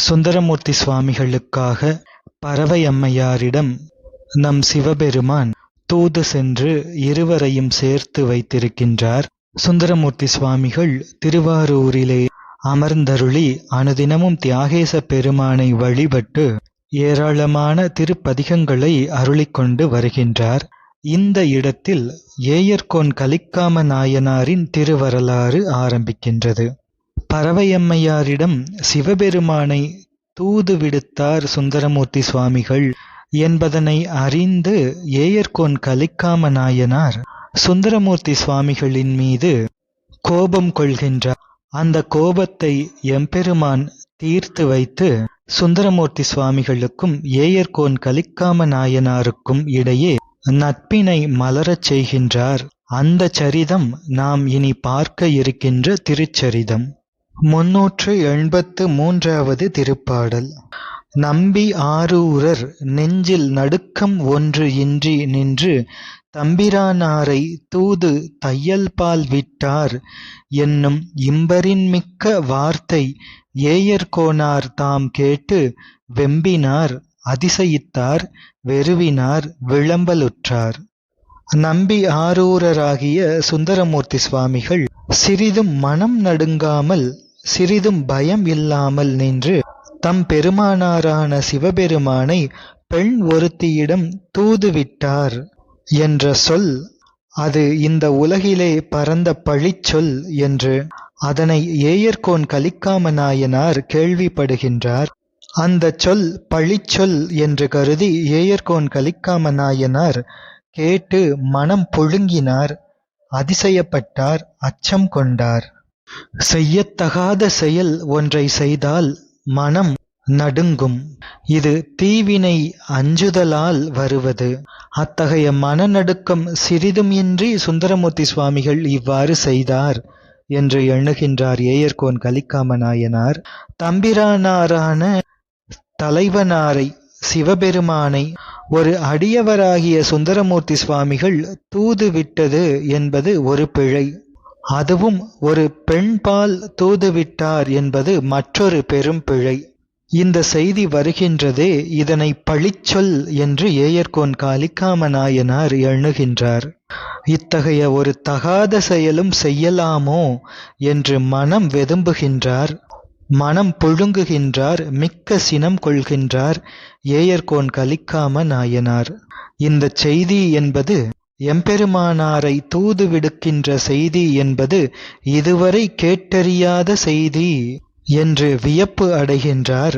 சுந்தரமூர்த்தி சுவாமிகளுக்காக பறவை அம்மையாரிடம் நம் சிவபெருமான் தூது சென்று இருவரையும் சேர்த்து வைத்திருக்கின்றார். சுந்தரமூர்த்தி சுவாமிகள் திருவாரூரிலே அமர்ந்தருளி அனுதினமும் தியாகேச பெருமானை வழிபட்டு ஏராளமான திருப்பதிகங்களை அருளிக்கொண்டு வருகின்றார். இந்த இடத்தில் ஏயர்கோன் கலிக்காம நாயனாரின் திருவரலாறு ஆரம்பிக்கின்றது. பறவையம்மையாரிடம் சிவபெருமானை தூது விடுத்தார் சுந்தரமூர்த்தி சுவாமிகள் என்பதனை அறிந்து ஏயர்கோன் கலிக்காம நாயனார் சுந்தரமூர்த்தி சுவாமிகளின் மீது கோபம் கொள்கின்றார். அந்த கோபத்தை எம்பெருமான் தீர்த்து வைத்து சுந்தரமூர்த்தி சுவாமிகளுக்கும் ஏயர்கோன் கலிக்காம நாயனாருக்கும் இடையே நட்பினை மலரச் செய்கின்றார். அந்த சரிதம் நாம் இனி பார்க்க இருக்கின்ற திருச்சரிதம். 383வது திருப்பாடல். நம்பி ஆரூரர் நெஞ்சில் நடுக்கம் ஒன்று இன்றி நின்று தம்பிரானாரை தூது தையல்பால் விட்டார் என்னும் இம்பரின் மிக்க வார்த்தை ஏயர்கோனார் தாம் கேட்டு வெம்பினார் அதிசயித்தார் வெறுவினார் விளம்பலுற்றார். நம்பி ஆரூரராகிய சுந்தரமூர்த்தி சுவாமிகள் சிறிதும் மனம் நடுங்காமல் சிறிதும் பயம் இல்லாமல் நின்று தம் பெருமானாரான சிவபெருமானை பெண் ஒருத்தியிடம் தூதுவிட்டார் என்ற சொல் அது இந்த உலகிலே பரந்த பழிச்சொல் என்று அதனை ஏயர்கோன் கலிக்காம நாயனார் கேள்விப்படுகின்றார். அந்த சொல் பழிச்சொல் என்று கருதி ஏயர்கோன் கலிக்காம நாயனார் கேட்டு மனம் புழுங்கினார், அதிசயப்பட்டார், அச்சம் கொண்டார். செய்யத்தகாத செயல் ஒன்றை செய்தால் மனம் நடுங்கும். இது தீவினை அஞ்சுதலால் வருவது. அத்தகைய மனநடுக்கம் சிறிதும் இன்றி சுந்தரமூர்த்தி சுவாமிகள் இவ்வாறு செய்தார் என்று எண்ணுகின்றார் ஏயர்கோன் கலிக்காம நாயனார். தம்பிரானாரான தலைவனாரை சிவபெருமானை ஒரு அடியவராகிய சுந்தரமூர்த்தி சுவாமிகள் தூதுவிட்டது என்பது ஒரு பிழை. அதுவும் ஒரு பெண்பால் தூதுவிட்டார் என்பது மற்றொரு பெரும் பிழை. இந்த செய்தி வருகின்றதே இதனை பழிச்சொல் என்று ஏயர்கோன் கலிக்காம நாயனார் எண்ணுகின்றார். இத்தகைய ஒரு தகாத செயலும் செய்யலாமோ என்று மனம் வெதும்புகின்றார், மனம் புழுங்குகின்றார், மிக்க சினம் கொள்கின்றார் ஏயர்கோன் கலிக்காம நாயனார். இந்த செய்தி என்பது எம்பெருமானாரை தூது விடுக்கின்ற செய்தி என்பது இதுவரை கேட்டறியாத செய்தி என்று வியப்பு அடைகின்றார்.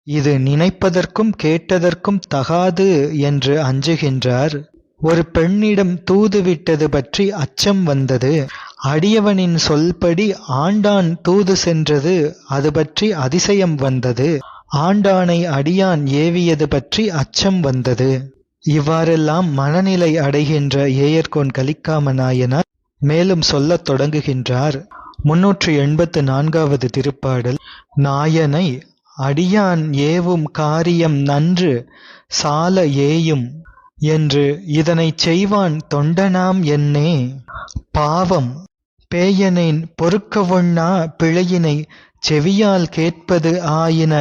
இது நினைப்பதற்கும் கேட்டதற்கும் தகாது என்று அஞ்சுகின்றார். ஒரு பெண்ணிடம் தூதுவிட்டது பற்றி அச்சம் வந்தது. அடியவனின் சொல்படி ஆண்டான் தூது சென்றது, அது பற்றி அதிசயம் வந்தது. ஆண்டானை அடியான் ஏவியது பற்றி அச்சம் வந்தது. இவ்வாறெல்லாம் மனநிலை அடைகின்ற ஏயர்கோன் கலிக்காம நாயனார் மேலும் சொல்லத் தொடங்குகின்றார். 384வது திருப்பாடல். நாயனை அடியான் ஏவும் காரியம் நன்று சால ஏயும் என்று இதனைச் செய்வான் தொண்டனாம் என்னே. பாவம் பேயனேன் பொறுக்கவொண்ணா பிழையினை செவியால் கேட்பது ஆயின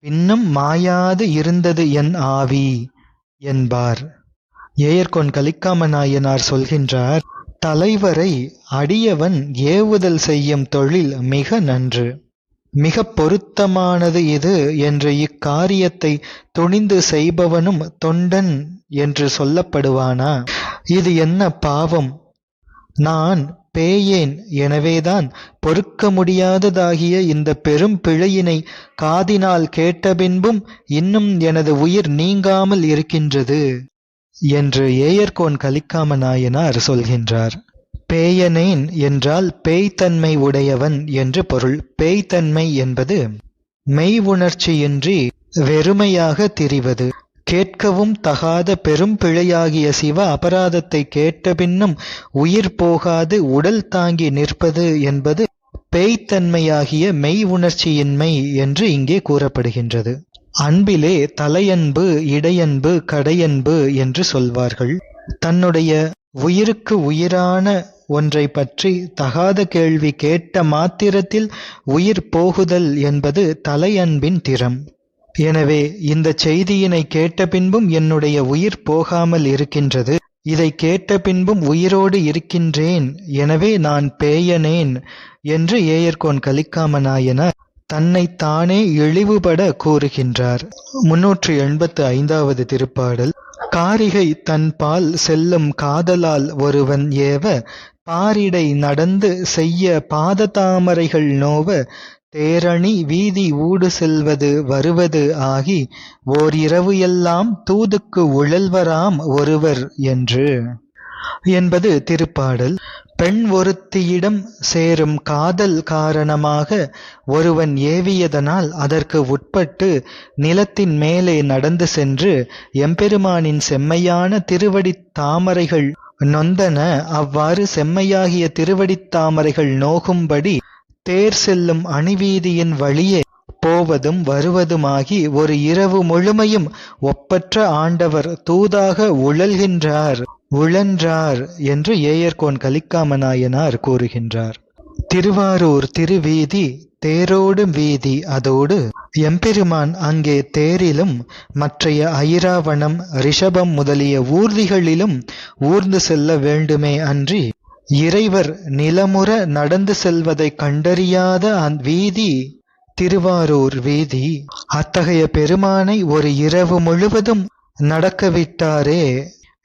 பின்னும் மாயாது இருந்தது என் ஆவி என்பார். ஏயர்கோன் கலிக்காம நாயனார் சொல்கின்றார், தலைவரை அடியவன் ஏவுதல் செய்யும் தொழில் மிக நன்று, மிக பொருத்தமானது இது என்று இக்காரியத்தை துணிந்து செய்பவனும் தொண்டன் என்று சொல்லப்படுவானா? இது என்ன பாவம்? நான் பேயேன், எனவேதான் பொறுக்க முடியாததாகிய இந்த பெரும் பிழையினை காதினால் கேட்டபின்பும் இன்னும் எனது உயிர் நீங்காமல் இருக்கின்றது என்று ஏயர்கோன் கலிக்காம நாயனார் சொல்கின்றார். பேயனேன் என்றால் பேய்த்தன்மை உடையவன் என்று பொருள். பேய்த்தன்மை என்பது மெய் உணர்ச்சியின்றி வெறுமையாக திரிவது. கேட்கவும் தகாத பெரும் பிழையாகிய சிவ அபராதத்தை கேட்ட பின்னும் உயிர் போகாது உடல் தாங்கி நிற்பது என்பது பேய்த்தன்மையாகிய மெய் உணர்ச்சியின்மை என்று இங்கே கூறப்படுகின்றது. அன்பிலே தலையன்பு, இடையன்பு, கடையன்பு என்று சொல்வார்கள். தன்னுடைய உயிருக்கு உயிரான ஒன்றை பற்றி தகாத கேள்வி கேட்ட மாத்திரத்தில் உயிர் போகுதல் என்பது தலையன்பின் திறம். எனவே இந்த செய்தியினை கேட்ட பின்பும் என்னுடைய உயிர் போகாமல் இருக்கின்றது. இதை கேட்ட பின்பும் உயிரோடு இருக்கின்றேன். எனவே நான் பேயனேன் என்று ஏயர்கோன் கலிக்காம நாயனார் தன்னைத்தானே இழிவுபட கூறுகின்றார். 385வது திருப்பாடல். காரிகை தன்பால் செல்லும் காதலால் ஒருவன் ஏவ பாரிடை நடந்து செய்ய பாததாமரைகள் நோவ தேரணி வீதி ஊடு செல்வது வருவது ஆகி ஓர் இரவு எல்லாம் தூதுக்கு உழல்வராம் ஒருவர் என்று என்பது திருப்பாடல். பெண் ஒருத்தியிடம் சேரும் காதல் காரணமாக ஒருவன் ஏவியதனால் அதற்கு உட்பட்டு நிலத்தின் மேலே நடந்து சென்று எம்பெருமானின் செம்மையான திருவடித் தாமரைகள் நொந்தன. அவ்வாறு செம்மையாகிய திருவடித் தாமரைகள் நோகும்படி தேர் செல்லும் அணிவீதியின் வழியே போவதும் வருவதுமாகி ஒரு இரவு முழுமையும் ஒப்பற்ற ஆண்டவர் தூதாக உழன்றார் என்று ஏயர்கோன் கலிக்காம நாயனார் கூறுகின்றார். திருவாரூர் திருவீதி தேரோடும் வீதி. அதோடு எம்பெருமான் அங்கே தேரிலும் மற்றைய ஐராவணம் ரிஷபம் முதலிய ஊர்திகளிலும் ஊர்ந்து செல்ல வேண்டுமே அன்றி இறைவர் நிலமுற நடந்து செல்வதை கண்டறியாத வீதி திருவாரூர் வீதி. அத்தகைய பெருமானை ஒரு இரவு முழுவதும் நடக்கவிட்டாரே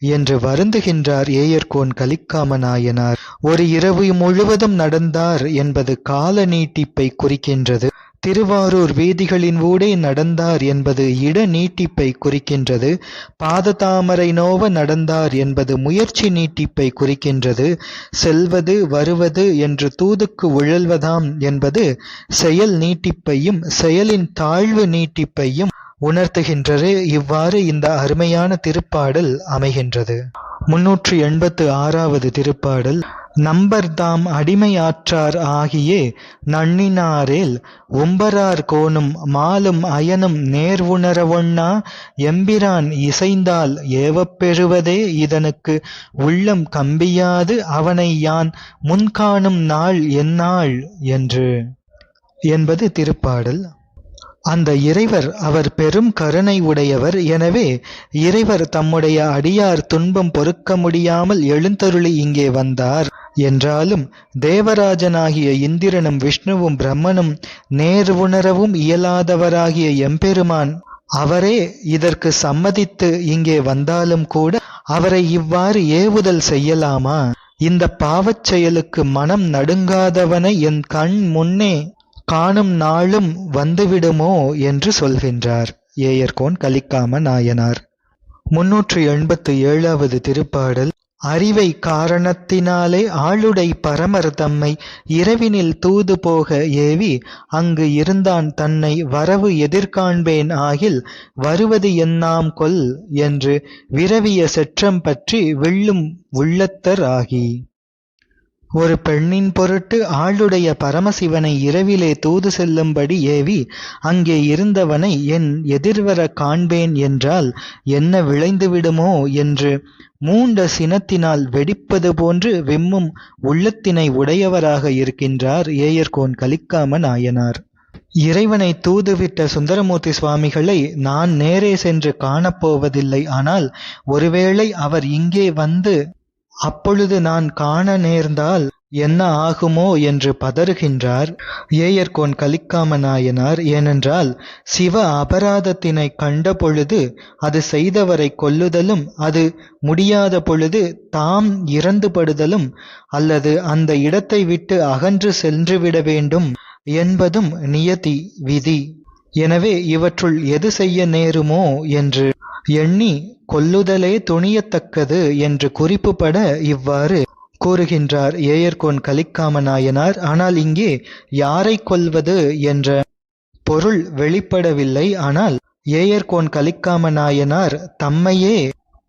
என்று வருந்துகின்றார் ஏயர்கோன் கலிக்காம நாயனார். ஒரு இரவு முழுவதும் நடந்தார் என்பது கால நீட்டிப்பை குறிக்கின்றது. திருவாரூர் வீதிகளின் ஊடே நடந்தார் என்பது இட நீட்டிப்பை குறிக்கின்றது. பாததாமரை நோவ நடந்தார் என்பது முயற்சி நீட்டிப்பை குறிக்கின்றது. செல்வது வருவது என்று தூதுக்கு உழல்வதாம் என்பது செயல் நீட்டிப்பையும் செயலின் தாழ்வு நீட்டிப்பையும் உணர்த்துகின்றது. இவ்வாறு இந்த அருமையான திருப்பாடல் அமைகின்றது. 386வது திருப்பாடல். நம்பர்தாம் அடிமையாற்றார் ஆகியே நன்னினாரேல் உம்பரார் கோணும் மாலும் அயனும் நேர்வுணரவொண்ணா எம்பிரான் இசைந்தால் ஏவப்பெறுவதே இதனுக்கு உள்ளம் கம்பியாது அவனை யான் முன்காணும் நாள் எந்நாள் என்று என்பது திருப்பாடல். அந்த இறைவர் அவர் பெரும் கருணை உடையவர். எனவே இறைவர் தம்முடைய அடியார் துன்பம் பொறுக்க முடியாமல் எழுந்தருளி இங்கே வந்தார் என்றாலும் தேவராஜனாகிய இந்திரனும் விஷ்ணுவும் பிரம்மனும் நேர்வுணரவும் இயலாதவராகிய எம்பெருமான் அவரே இதற்கு சம்மதித்து இங்கே வந்தாலும் கூட அவரை இவ்வாறு ஏவுதல் செய்யலாமா? இந்த பாவச் செயலுக்கு மனம் நடுங்காதவனை என் கண் முன்னே காணும் நாளும் வந்துவிடுமோ என்று சொல்கின்றார் ஏயர்கோன் கலிக்காம நாயனார். 387வது திருப்பாடல். அறிவை காரணத்தினாலே ஆளுடை பரமர் தம்மை இரவினில் தூது போக ஏவி அங்கு இருந்தான் தன்னை வரவு எதிர்காண்பேன் ஆகில் வருவது என்னாம் கொல் என்று விரவிய செற்றம் பற்றி வெள்ளும் உள்ளத்தர் ஆகி. ஒரு பெண்ணின் பொருட்டு ஆளுடைய பரமசிவனை இரவிலே தூது செல்லும்படி ஏவி அங்கே இருந்தவனை என் எதிர்வர காண்பேன் என்றால் என்ன விளைந்துவிடுமோ என்று மூண்ட சினத்தினால் வெடிப்பது போன்று விம்மும் உள்ளத்தினை உடையவராக இருக்கின்றார் ஏயர்கோன் கலிக்காம நாயனார். இறைவனை தூதுவிட்ட சுந்தரமூர்த்தி சுவாமிகளை நான் நேரே சென்று காணப்போவதில்லை. ஆனால் ஒருவேளை அவர் இங்கே வந்து அப்பொழுது நான் காண நேர்ந்தால் என்ன ஆகுமோ என்று பதறுகின்றார் ஏயர்கோன் கலிக்காம நாயனார். ஏனென்றால் சிவ அபராதத்தினை கண்ட பொழுது அது செய்தவரை கொல்லுதலும் அது முடியாத பொழுது தாம் இறந்துபடுதலும் அல்லது அந்த இடத்தை விட்டு அகன்று சென்றுவிட வேண்டும் என்பதும் நியதி விதி. எனவே இவற்றுள் எது செய்ய நேருமோ என்று எண்ணி கொல்லுதலே துணியத்தக்கது என்று குறிப்புப்பட இவ்வாறு கூறுகின்றார் ஏயர்கோன் கலிக்காம நாயனார். ஆனால் இங்கே யாரை கொல்வது என்ற பொருள் வெளிப்படவில்லை. ஆனால் ஏயர்கோன் கலிக்காம நாயனார் தம்மையே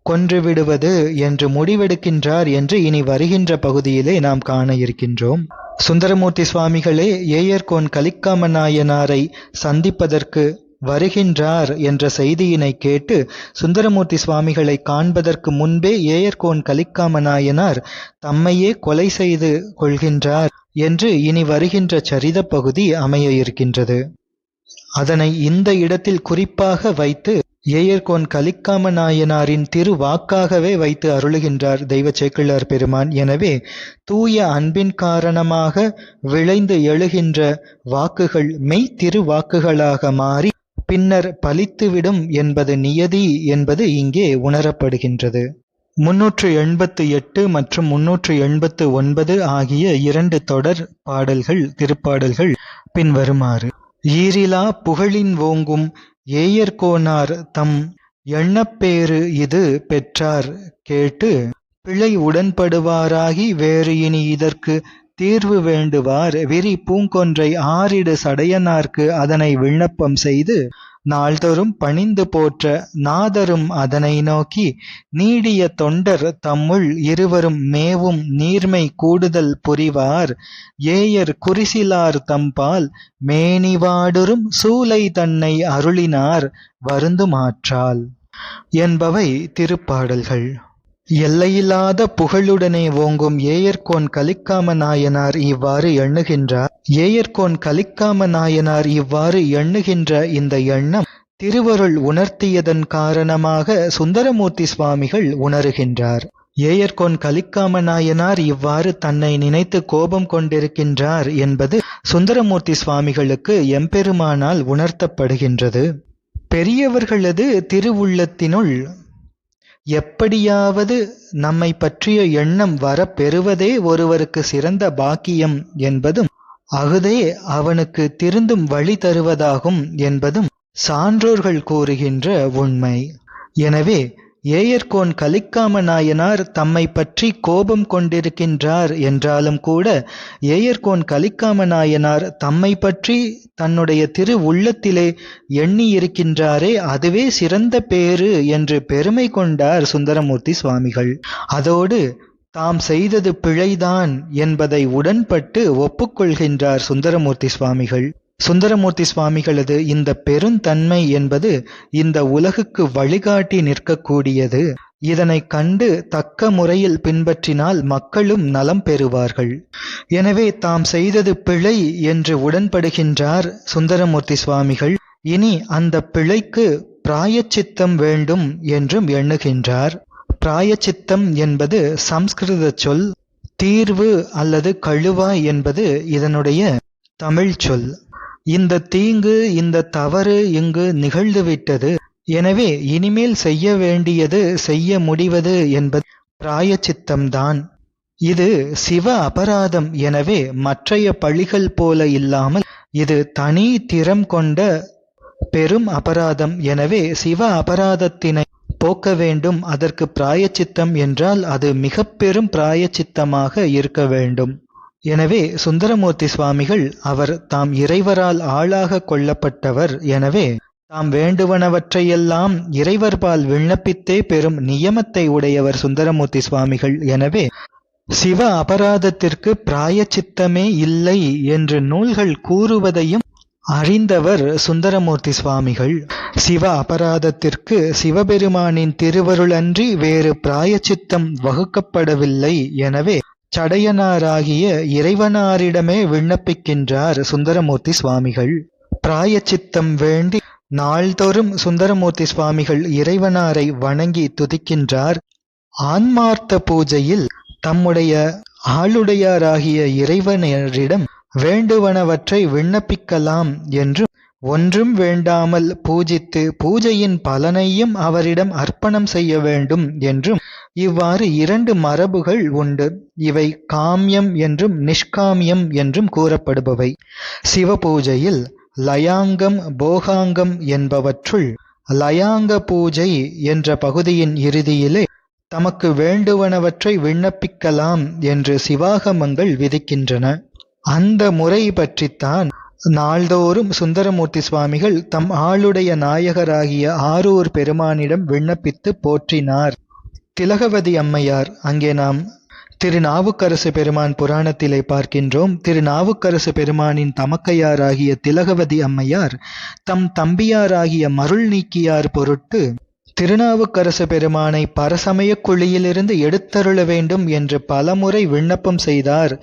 கொன்றுவிடுவது என்று முடிவெடுக்கின்றார் என்று இனி வருகின்ற பகுதியிலே நாம் காண இருக்கின்றோம். சுந்தரமூர்த்தி சுவாமிகளே ஏயர்கோன் கலிக்காம நாயனாரை சந்திப்பதற்கு வருகின்றார் என்ற செய்தியினை கேட்டு சுந்தரமூர்த்தி சுவாமிகளை காண்பதற்கு முன்பே ஏயர்கோன் கலிக்காம நாயனார் தம்மையே கொலை செய்து கொள்கின்றார் என்று இனி வருகின்ற சரித பகுதி அமைய இருக்கின்றது. அதனை இந்த இடத்தில் குறிப்பாக வைத்து ஏயர்கோன் கலிக்காம நாயனாரின் திருவாக்காகவே வைத்து அருளுகின்றார் தெய்வ சேக்கிழார் பெருமான். எனவே தூய அன்பின் காரணமாக விளைந்து எழுகின்ற வாக்குகள் மெய் திருவாக்குகளாக மாறி பின்னர் பலித்துவிடும் என்பது நியதி என்பது இங்கே உணரப்படுகின்றது. 388 மற்றும் 389 ஆகிய 2 தொடர் பாடல்கள் திருப்பாடல்கள் பின்வருமாறு. ஈரிலா புகழின் ஓங்கும் ஏயர்கோனார் தம் எண்ணப்பேறு இது பெற்றார் கேட்டு பிழை உடன்படுவாராகி வேறு இனி இதற்கு தீர்வு வேண்டுவார் விரி பூங்கொன்றை ஆறிடு சடையனார்க்கு அதனை விண்ணப்பம் செய்து நாள்தோறும் பணிந்து போற்ற நாதரும் அதனை நோக்கி நீடிய தொண்டர் தம்முள் இருவரும் மேவும் நீர்மை கூடுதல் புரிவார் ஏயர் குறிசிலார் தம்பால் மேனிவாடுறும் சூலை தன்னை அருளினார் வருந்துமாற்றால் என்பவை திருப்பாடல்கள். எல்லையில்லாத புகழுடனே ஓங்கும் ஏயர்கோன் கலிக்காம நாயனார் இவ்வாறு எண்ணுகின்றார். ஏயர்கோன் கலிக்காம நாயனார் இவ்வாறு எண்ணுகின்ற இந்த எண்ணம் திருவருள் உணர்த்தியதன் காரணமாக சுந்தரமூர்த்தி சுவாமிகள் உணருகின்றார். ஏயர்கோன் கலிக்காம நாயனார் இவ்வாறு தன்னை நினைத்து கோபம் கொண்டிருக்கின்றார் என்பது சுந்தரமூர்த்தி சுவாமிகளுக்கு எம்பெருமானால் உணர்த்தப்படுகின்றது. பெரியவர்களது திருவுள்ளத்தினுள் எப்படியாவது நம்மை பற்றிய எண்ணம் வர பெறுவதே ஒருவருக்கு சிறந்த பாக்கியம் என்பதும் அகுதே அவனுக்கு திருந்தும் வழி தருவதாகும் என்பதும் சான்றோர்கள் கூறுகின்ற உண்மை. எனவே ஏயர்கோன் கலிக்காம நாயனார் தம்மை பற்றி கோபம் கொண்டிருக்கின்றார் என்றாலும் கூட ஏயர்கோன் கலிக்காம நாயனார் தம்மை பற்றி தன்னுடைய திரு உள்ளத்திலே எண்ணி இருக்கின்றாரே அதுவே சிறந்த பேறு என்று பெருமை கொண்டார் சுந்தரமூர்த்தி சுவாமிகள். அதோடு தாம் செய்தது பிழைதான் என்பதை உடன்பட்டு ஒப்புக்கொள்கின்றார் சுந்தரமூர்த்தி சுவாமிகள். சுந்தரமூர்த்தி சுவாமிகளது இந்த பெருந்தன்மை என்பது இந்த உலகுக்கு வழிகாட்டி நிற்கக்கூடியது. இதனை கண்டு தக்க முறையில் பின்பற்றினால் மக்களும் நலம் பெறுவார்கள். எனவே தாம் செய்தது பிழை என்று உடன்படுகின்றார் சுந்தரமூர்த்தி சுவாமிகள். இனி அந்த பிழைக்கு பிராயச்சித்தம் வேண்டும் என்றும் எண்ணுகின்றார். பிராயச்சித்தம் என்பது சம்ஸ்கிருத சொல். தீர்வு அல்லது கழுவாய் என்பது இதனுடைய தமிழ் சொல். இந்த தீங்கு இந்த தவறு இங்கு நிகழ்ந்துவிட்டது. எனவே இனிமேல் செய்ய வேண்டியது செய்ய முடிவது என்பது பிராயச்சித்தம்தான். இது சிவ அபராதம். எனவே மற்றைய பழிகள் போல இல்லாமல் இது தனி திறம் கொண்ட பெரும் அபராதம். எனவே சிவ அபராதத்தினை போக்க வேண்டும். அதற்கு பிராயச்சித்தம் என்றால் அது மிக பெரும் பிராயச்சித்தமாக இருக்க வேண்டும். எனவே சுந்தரமூர்த்தி சுவாமிகள் அவர் தாம் இறைவரால் ஆளாக கொள்ளப்பட்டவர். எனவே தாம் வேண்டுவனவற்றையெல்லாம் இறைவர்பால் விண்ணப்பித்தே பெறும் நியமத்தை உடையவர் சுந்தரமூர்த்தி சுவாமிகள். எனவே சிவ அபராதத்திற்கு பிராயச்சித்தமே இல்லை என்று நூல்கள் கூறுவதையும் அறிந்தவர் சுந்தரமூர்த்தி சுவாமிகள். சிவ அபராதத்திற்கு சிவபெருமானின் திருவருள் அன்றி வேறு பிராயச்சித்தம் வகுக்கப்படவில்லை. எனவே சடையனாராகிய இறைவனாரிடமே விண்ணப்பிக்கின்றார் சுந்தரமூர்த்தி சுவாமிகள். பிராயச்சித்தம் வேண்டி நாள்தோறும் சுந்தரமூர்த்தி சுவாமிகள் இறைவனாரை வணங்கி துதிக்கின்றார். ஆன்மார்த்த பூஜையில் தம்முடைய ஆளுடையாராகிய இறைவனரிடம் வேண்டுவனவற்றை விண்ணப்பிக்கலாம் என்றும் ஒன்றும் வேண்டாமல் பூஜித்து பூஜையின் பலனையும் அவரிடம் அர்ப்பணம் செய்ய வேண்டும் என்றும் இவ்வாறு 2 மரபுகள் உண்டு. இவை காமியம் என்றும் நிஷ்காமியம் என்றும் கூறப்படுபவை. சிவபூஜையில் லயாங்கம் போகாங்கம் என்பவற்றுள் லயாங்க பூஜை என்ற பகுதியின் இறுதியிலே தமக்கு வேண்டுவனவற்றை விண்ணப்பிக்கலாம் என்று சிவாகமங்கள் விதிக்கின்றன. அந்த முறை பற்றித்தான் நாள்தோறும் சுந்தரமூர்த்தி சுவாமிகள் தம் ஆளுடைய நாயகராகிய ஆரூர் பெருமானிடம் விண்ணப்பித்து போற்றினார். திலகவதி அம்மையார், அங்கே நாம் திருநாவுக்கரசு பெருமான் புராணத்திலே பார்க்கின்றோம். திருநாவுக்கரசு பெருமானின் தமக்கையாராகிய திலகவதி அம்மையார் தம் தம்பியாராகிய மருள் நீக்கியார் பொருட்டு திருநாவுக்கரசு பெருமானை பரசமய குழியிலிருந்து எடுத்தருள வேண்டும் என்று பலமுறை விண்ணப்பம் செய்தார்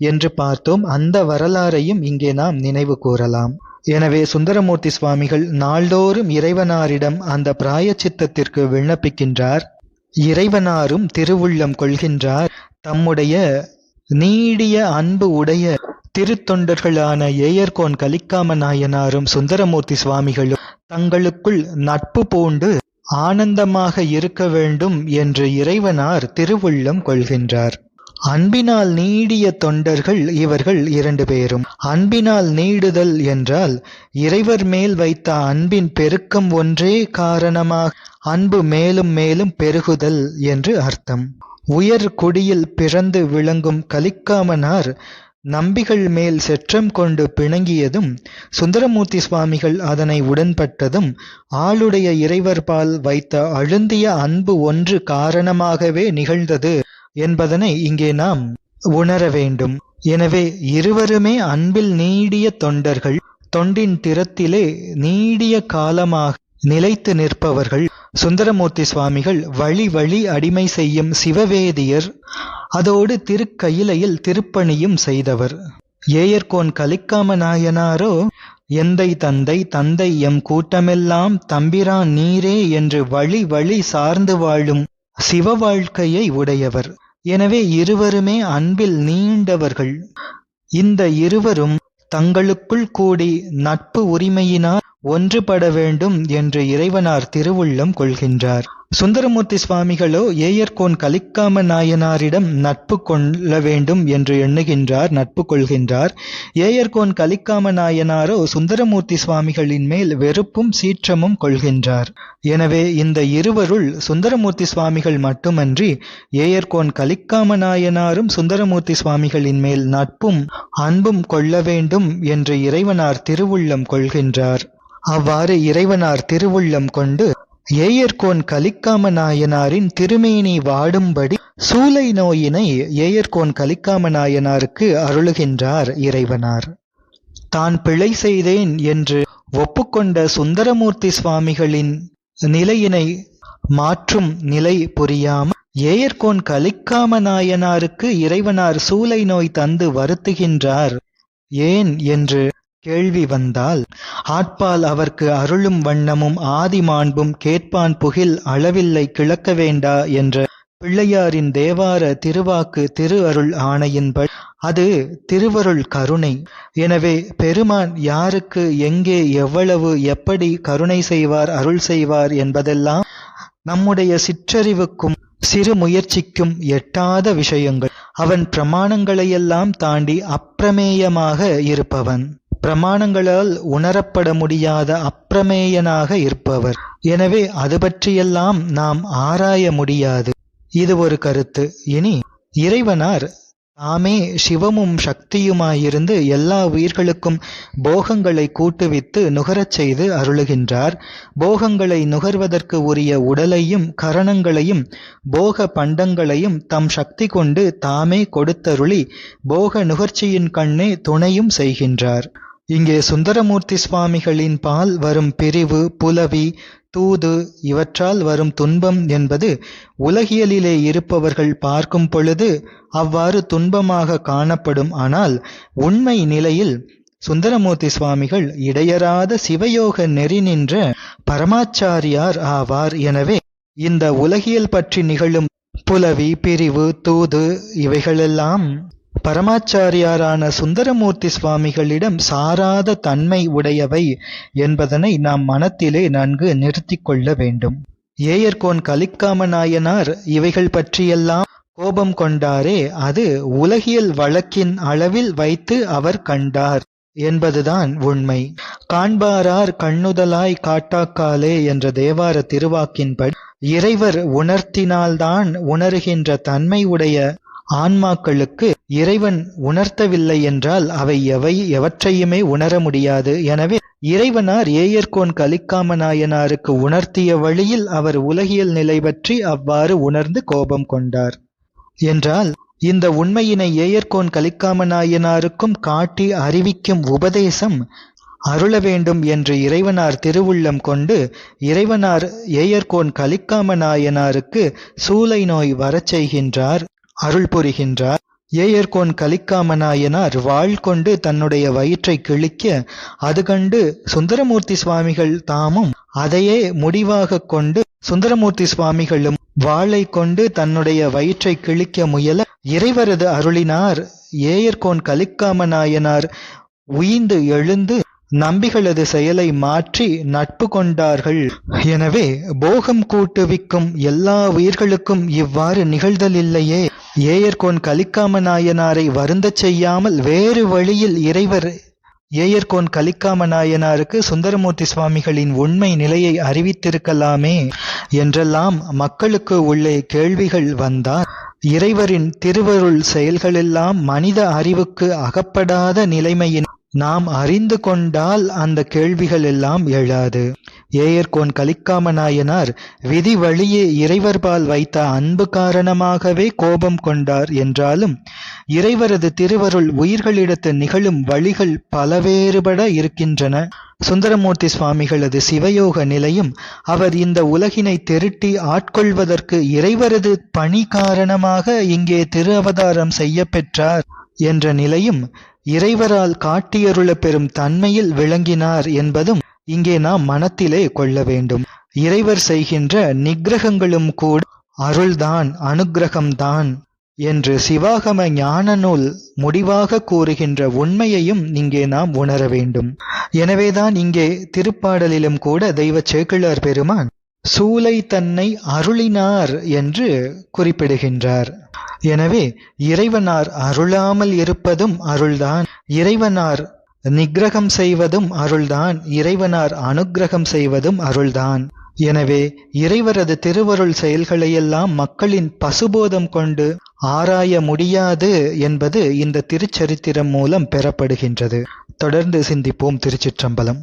என்று பார்த்தோம். அந்த வரலாறையும் இங்கே நாம் நினைவு கூறலாம். எனவே சுந்தரமூர்த்தி சுவாமிகள் நாள்தோறும் இறைவனாரிடம் அந்த பிராயச்சித்தத்திற்கு விண்ணப்பிக்கின்றார். இறைவனாரும் திருவுள்ளம் கொள்கின்றார். தம்முடைய நீடிய அன்பு உடைய திருத்தொண்டர்களான ஏயர்கோன் கலிக்காம நாயனாரும் சுந்தரமூர்த்தி சுவாமிகளும் தங்களுக்குள் நட்பு பூண்டு ஆனந்தமாக இருக்க வேண்டும் என்று இறைவனார் திருவுள்ளம் கொள்கின்றார். அன்பினால் நீடிய தொண்டர்கள் இவர்கள் 2 பேரும். அன்பினால் நீடுதல் என்றால் இறைவர் மேல் வைத்த அன்பின் பெருக்கம் ஒன்றே காரணமாக அன்பு மேலும் மேலும் பெருகுதல் என்று அர்த்தம். உயர் குடியில் பிறந்து விளங்கும் கலிக்காமனார் நம்பிகள் மேல் செற்றம் கொண்டு பிணங்கியதும் சுந்தரமூர்த்தி சுவாமிகள் அதனை உடன்பட்டதும் ஆளுடைய இறைவர்பால் வைத்த அழுந்திய அன்பு ஒன்று காரணமாகவே நிகழ்ந்தது என்பதனை இங்கே நாம் உணர வேண்டும். எனவே இருவருமே அன்பில் நீடிய தொண்டர்கள். தொண்டின் திறத்திலே நீடிய காலமாக நிலைத்து நிற்பவர்கள். சுந்தரமூர்த்தி சுவாமிகள் வழி வழி அடிமை செய்யும் சிவவேதியர். அதோடு திருக்கயிலையில் திருப்பணியும் செய்தவர். ஏயர்கோன் கலிக்காம நாயனாரோ எந்தை தந்தை தந்தை எம் கூட்டமெல்லாம் தம்பிரான் நீரே என்று வழி வழி சார்ந்து வாழும் சிவ வாழ்க்கையை உடையவர். எனவே இருவருமே அன்பில் நீண்டவர்கள். இந்த இருவரும் தங்களுக்குள் கூடி நட்பு உரிமையினால் ஒன்றுபட வேண்டும் என்று இறைவனார் திருவுள்ளம் கொள்கின்றார். சுந்தரமூர்த்தி சுவாமிகளோ ஏயர்கோன் கலிக்காம நாயனாரிடம் நட்பு கொள்ள வேண்டும் என்று எண்ணுகின்றார், நட்பு கொள்கின்றார். ஏயர்கோன் கலிக்காம நாயனாரோ சுந்தரமூர்த்தி சுவாமிகளின் மேல் வெறுப்பும் சீற்றமும் கொள்கின்றார். எனவே இந்த இருவருள் சுந்தரமூர்த்தி சுவாமிகள் மட்டுமன்றி ஏயர்கோன் கலிக்காம நாயனாரும் சுந்தரமூர்த்தி சுவாமிகளின் மேல் நட்பும் அன்பும் கொள்ள வேண்டும் என்று இறைவனார் திருவுள்ளம் கொள்கின்றார். அவ்வாறு இறைவனார் திருவுள்ளம் கொண்டு ஏயர்கோன் கலிக்காம நாயனாரின் திருமேனி வாடும்படி சூலை நோயினை ஏயர்கோன் கலிக்காம நாயனாருக்கு அருளுகின்றார் இறைவனார். தான் பிழை செய்தேன் என்று ஒப்புக்கொண்ட சுந்தரமூர்த்தி சுவாமிகளின் நிலையினை மாற்றும் நிலை புரியாமல் ஏயர்கோன் கலிக்காம நாயனாருக்கு இறைவனார் சூலை நோய் தந்து வருத்துகின்றார் ஏன் என்று கேள்வி வந்தால், ஆட்பால் அவர்க்கு அருளும் வண்ணமும் ஆதி மாண்பும் கேட்பான் புகில் அளவில்லை கிழக்க வேண்டா என்ற பிள்ளையாரின் தேவார திருவாக்கு திரு அருள் ஆணையின்படி அது திருவருள் கருணை. எனவே பெருமான் யாருக்கு எங்கே எவ்வளவு எப்படி கருணை செய்வார் அருள் செய்வார் என்பதெல்லாம் நம்முடைய சிற்றறிவுக்கும் சிறு முயற்சிக்கும் எட்டாத விஷயங்கள். அவன் பிரமாணங்களையெல்லாம் தாண்டி அப்பிரமேயமாக இருப்பவன். பிரமாணங்களால் உணரப்பட முடியாத அப்பிரமேயனாக இருப்பவர். எனவே அது பற்றியெல்லாம் நாம் ஆராய முடியாது. இது ஒரு கருத்து. இனி இறைவனார் தாமே சிவமும் சக்தியுமாயிருந்து எல்லா உயிர்களுக்கும் போகங்களை கூட்டுவித்து நுகரச் செய்து அருளுகின்றார். போகங்களை நுகர்வதற்கு உரிய உடலையும் கரணங்களையும் போக பண்டங்களையும் தம் சக்தி கொண்டு தாமே கொடுத்தருளி போக நுகர்ச்சியின் கண்ணே துணையும் செய்கின்றார். இங்கே சுந்தரமூர்த்தி சுவாமிகளின் பால் வரும் பிரிவு, புலவி, தூது இவற்றால் வரும் துன்பம் என்பது உலகியலிலே இருப்பவர்கள் பார்க்கும் பொழுது அவ்வாறு துன்பமாக காணப்படும். ஆனால் உண்மை நிலையில் சுந்தரமூர்த்தி சுவாமிகள் இடையறாத சிவயோக நெறி நின்ற பரமாச்சாரியார் ஆவார். எனவே இந்த உலகியல் பற்றி நிகழும் புலவி, பிரிவு, தூது இவைகளெல்லாம் பரமாச்சாரியாரான சுந்தரமூர்த்தி சுவாமிகளிடம் சாராத தன்மை உடையவை என்பதனை நாம் மனத்திலே நன்கு நிறுத்தி கொள்ள வேண்டும். ஏயர்கோன் கலிக்காம நாயனார் இவைகள் பற்றியெல்லாம் கோபம் கொண்டாரே, அது உலகியல் வழக்கின் அளவில் வைத்து அவர் கண்டார் என்பதுதான் உண்மை. காண்பாரார் கண்ணுதலாய் காட்டாக்காலே என்ற தேவார திருவாக்கின்படி இறைவர் உணர்த்தினால்தான் உணர்கின்ற தன்மை உடைய ஆன்மாக்களுக்கு இறைவன் உணர்த்தவில்லை என்றால் அவை எவற்றையுமே உணர முடியாது. எனவே இறைவனார் ஏயர்கோன் கலிக்காம நாயனாருக்கு உணர்த்திய வழியில் அவர் உலகியல் நிலை பற்றி அவ்வாறு உணர்ந்து கோபம் கொண்டார் என்றால் இந்த உண்மையினை ஏயர்கோன் கலிக்காம நாயனாருக்கும் காட்டி அறிவிக்கும் உபதேசம் அருள வேண்டும் என்று இறைவனார் திருவுள்ளம் கொண்டு இறைவனார் ஏயர்கோன் கலிக்காம நாயனாருக்கு சூலை நோய் வரச் செய்கின்றார், அருள் புரிகின்றார். ஏயர்கோன் கலிக்காம நாயனார் வாழ் கொண்டு தன்னுடைய வயிற்றை கிழிக்க, அது கண்டு சுந்தரமூர்த்தி சுவாமிகள் தாமும் அதையே முடிவாக கொண்டு சுந்தரமூர்த்தி சுவாமிகளும் வாளை கொண்டு தன்னுடைய வயிற்றை கிழிக்க முயல இறைவரது அருளினார் ஏயர்கோன் கலிக்காம நாயனார் உயிந்து எழுந்து நம்பிகளது செயலை மாற்றி நட்பு கொண்டார்கள். எனவே போகம் கூட்டுவிக்கும் எல்லா உயிர்களுக்கும் இவ்வாறு நிகழ்தலில்லையே. ஏயர்கோன் கலிக்காம நாயனாரை வருந்தச் செய்யாமல் வேறு வழியில் இறைவர் ஏயர்கோன் கலிக்காம நாயனாருக்கு சுந்தரமூர்த்தி சுவாமிகளின் உண்மை நிலையை அறிவித்திருக்கலாமே என்றெல்லாம் மக்களுக்கு உள்ளே கேள்விகள் வந்தார். இறைவரின் திருவருள் செயல்களெல்லாம் மனித அறிவுக்கு அகப்படாத நிலைமையின் நாம் அறிந்து கொண்டால் அந்த கேள்விகள் எல்லாம் எழாது. ஏயர்கோன் கலிக்காம நாயனார் விதி வழியே இறைவர்பால் வைத்த அன்பு காரணமாகவே கோபம் கொண்டார் என்றாலும் இறைவரது திருவருள் உயிர்களிடத்து நிகழும் வழிகள் பலவேறுபட இருக்கின்றன. சுந்தரமூர்த்தி சுவாமிகளது சிவயோக நிலையும் அவர் இந்த உலகினை திரட்டி ஆட்கொள்வதற்கு இறைவரது பணி காரணமாக இங்கே திரு அவதாரம் செய்ய பெற்றார் என்ற நிலையும் இறைவரால் காட்டியருள பெறும் தன்மையில் விளங்கினார் என்பதும் இங்கே நாம் மனத்திலே கொள்ள வேண்டும். இறைவர் செய்கின்ற நிக்கிரகங்களும் கூட அருள்தான், அனுக்கிரகம்தான் என்று சிவாகம ஞான நூல் முடிவாக கூறுகின்ற உண்மையையும் இங்கே நாம் உணர வேண்டும். எனவேதான் இங்கே திருப்பாடலிலும் கூட தெய்வ சேக்கிழார் பெருமான் சூலை தன்னை அருளினார் என்று குறிப்பிடுகின்றார். எனவே இறைவனார் அருளாமல் இருப்பதும் அருள்தான், இறைவனார் நிக்கிரகம் செய்வதும் அருள்தான், இறைவனார் அனுக்கிரகம் செய்வதும் அருள்தான். எனவே இறைவரது திருவருள் செயல்களையெல்லாம் மக்களின் பசுபோதம் கொண்டு ஆராய முடியாது என்பது இந்த திருச்சரித்திரம் மூலம் பெறப்படுகின்றது. தொடர்ந்து சிந்திப்போம். திருச்சிற்றம்பலம்.